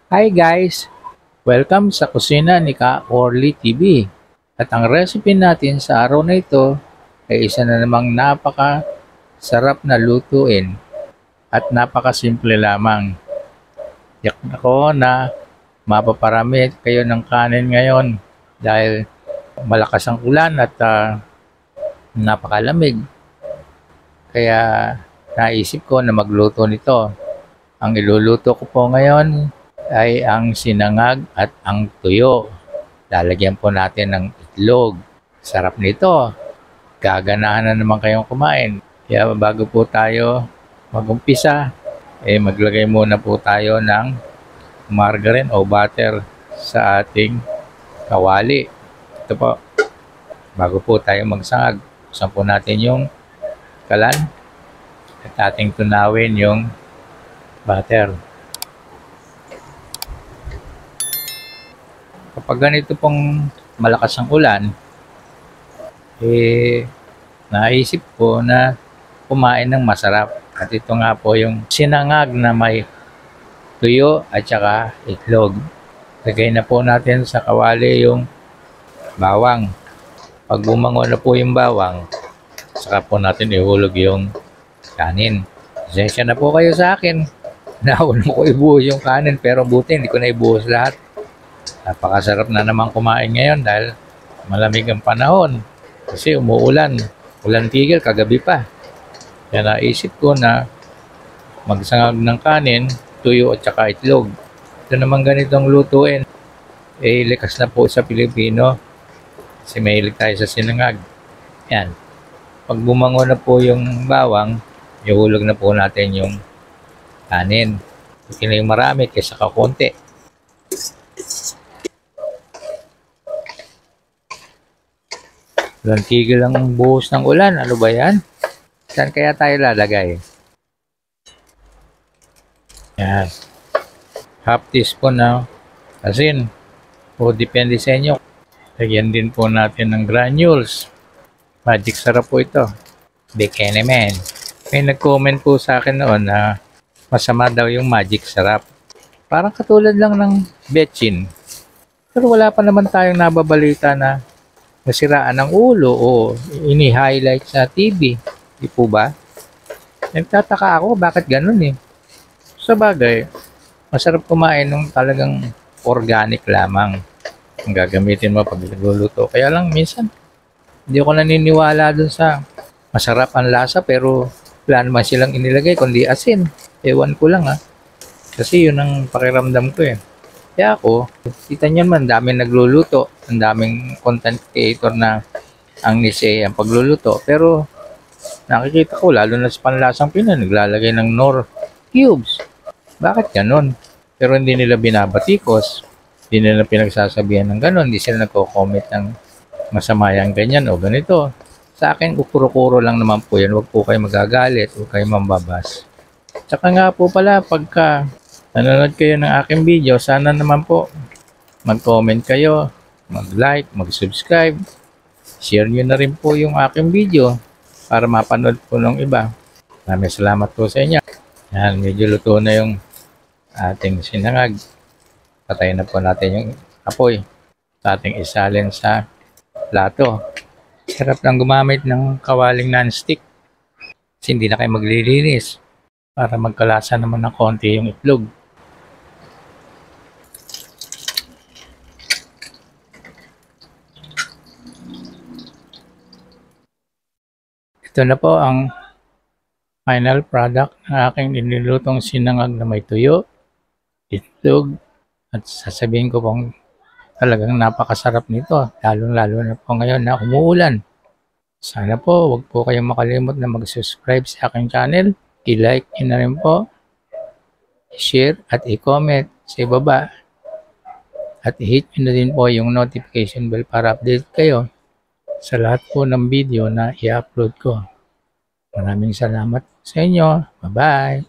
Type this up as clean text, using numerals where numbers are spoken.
Hi guys! Welcome sa kusina ni Ka Orly TV. At ang recipe natin sa araw na ito ay isa na namang napaka sarap na lutuin at napakasimple lamang. Yak ako na mapaparami kayo ng kanin ngayon dahil malakas ang ulan at napakalamig. Kaya naisip ko na magluto nito. Ang iluluto ko po ngayon ay ang sinangag at ang tuyo. Lalagyan po natin ng itlog. Sarap nito. Gaganahan na naman kayong kumain. Kaya bago po tayo magumpisa, maglagay muna po tayo ng margarine o butter sa ating kawali. Ito po. Bago po tayo magsangag, buksan po natin yung kalan at ating tunawin yung butter. Kapag ganito pong malakas ang ulan, naisip ko na kumain ng masarap. At ito nga po yung sinangag na may tuyo at saka itlog. Lagay na po natin sa kawali yung bawang. Pag bumango na po yung bawang, saka po natin ihulog yung kanin. Pasensya na po kayo sa akin. Nauna ko ibuhos yung kanin pero buti hindi ko na ibuhos lahat. Napakasarap na naman kumain ngayon dahil malamig ang panahon. Kasi umuulan. Ulan tigil kagabi pa. Kaya naisip ko na magsangag ng kanin, tuyo at saka itlog. Ito naman ganitong lutuin. Likas na po sa Pilipino. Kasi mahilig tayo sa sinangag. Yan. Pag bumango na po yung bawang, ihulog na po natin yung kanin. Ito na yung marami kaysa kakunti. Walang tigil ang buhos ng ulan. Ano ba yan? Saan kaya tayo lalagay? Yan. Half teaspoon na asin. O depende sa inyo. Lagyan din po natin ng granules. Magic sarap po ito. Bikini man. May nag-comment po sa akin noon na masama daw yung magic sarap. Parang katulad lang ng betchin. Pero wala pa naman tayong nababalita na nasiraan ng ulo o ini-highlight sa TV. Di po ba? Nagtataka ako bakit ganun eh. Sa bagay, masarap kumain nung talagang organic lamang ang gagamitin mo pag nagluluto. Kaya lang minsan, hindi ako naniniwala dun sa masarap ang lasa pero wala naman silang inilagay kundi asin. Ewan ko lang Kasi yun ang pakiramdam ko eh. Kaya ako, kita nyo naman, daming nagluluto, ang daming content creator na ang nise ang pagluluto. Pero nakikita ko, lalo na sa panlasang Pinoy, naglalagay ng Knorr cubes. Bakit ganun? Pero hindi nila binabatikos, hindi nila pinagsasabihan ng ganun, hindi sila nagko-comment ng masama yan, ganyan o ganito. Sa akin, ukuro-kuro lang naman po yan. Huwag po kayo magagalit, huwag kayo mambabas. Tsaka nga po pala, pagka nanonood kayo ng aking video, sana naman po mag-comment kayo, mag-like, mag-subscribe. Share nyo na rin po yung aking video para mapanood po ng iba. Maraming salamat po sa inyo. Yan, medyo luto na yung ating sinangag. Patayin na po natin yung apoy sa ating isalin sa plato. Sarap lang gumamit ng kawaling non-stick kasi hindi na kayo maglilinis para magkalasa naman ng konti yung itlog. Ito na po ang final product ng aking nilulutong sinangag na may tuyo, itlog, at sasabihin ko pong talagang napakasarap nito, lalo-lalo na po ngayon na umuulan. Sana po, wag po kayong makalimot na mag-subscribe sa aking channel. I-like nyo na rin po, i-share at i-comment sa ibaba. At i-hit nyo na din po yung notification bell para update kayo sa lahat po ng video na i-upload ko. Maraming salamat sa inyo. Bye-bye!